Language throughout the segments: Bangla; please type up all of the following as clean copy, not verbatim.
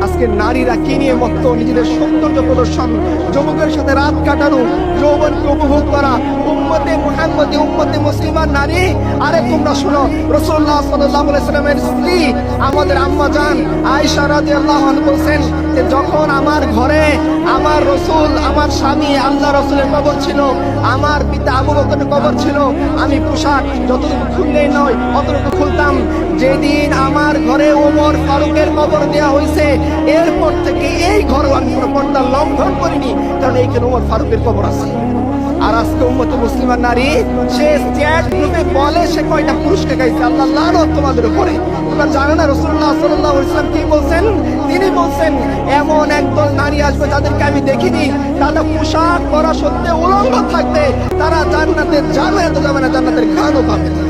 আজকে নারীরা কি নিয়ে মত্ত, নিজেদের সৌন্দর্য প্রদর্শন, যুবকের সাথে রাত কাটানো, যৌবনকে উপভোগ করা। উম্মতে মুহাম্মদী, উম্মতে মুসলিমান নারী, আরে তোমরা শোনো, রাসূলুল্লাহ সাল্লাল্লাহু আলাইহি ওয়াসাল্লামের স্ত্রী আমাদের আম্মা জান আয়েশা রাদিয়াল্লাহু আনহা বলছেন যে যখন আমার ঘরে আমার রাসূল, আমার স্বামী আল্লাহ রাসূলের কবর ছিল, আমার পিতা আবু বকরের কবর ছিল, আমি পোশাক যতটুকু খুললেই নয় অতটুকু খুলতাম। যেদিন আমার ঘরে ওমর ফারুকের কবর দেওয়া হয়েছে, এরপর থেকে এই ঘরে আমি কোনো পর্দা লঙ্ঘন করিনি, কারণ এইখানে ওমর ফারুকের কবর আছে। আর আজকে উম্মতে মুসলিমান নারী সে চ্যাট গ্রুপে বলে সে কয়টা পুরুষকে গাইছে, আল্লাহ লানত তোমাদের উপরে। তোমরা জানো না রাসূলুল্লাহ সাল্লাল্লাহু আলাইহি ওয়াসাল্লাম কি বলছেন? তিনি বলছেন এমন একদল নারী আসবে যাদেরকে আমি দেখিনি, তারা পোশাক পরা সত্ত্বেও উলঙ্গ থাকবে, তারা জান্নাতে যাবে তো যাবে না, জান্নাতের ঘ্রাণও পাবে না।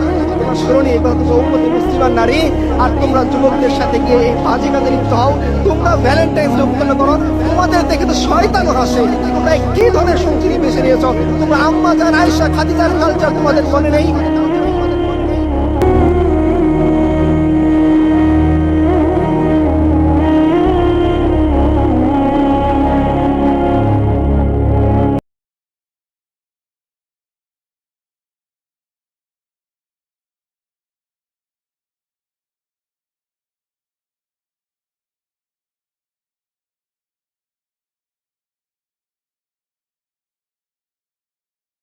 স্মরণীয় এই কথা, উম্মতে মুসলিমান নারী। আর তোমরা যুবকদের সাথে গিয়ে এই বাজে কাজে লিপ্ত হও, তোমরা ভ্যালেন্টাইন্স ডে উৎপন্ন করো, তোমাদের দেখে তো শয়তানও হাসে। তোমরা কি ধরনের সংস্কৃতি বেছে নিয়েছ? তোমরা আম্মা জান আয়েশা খাদিজার কালচার তোমাদের মনে নেই?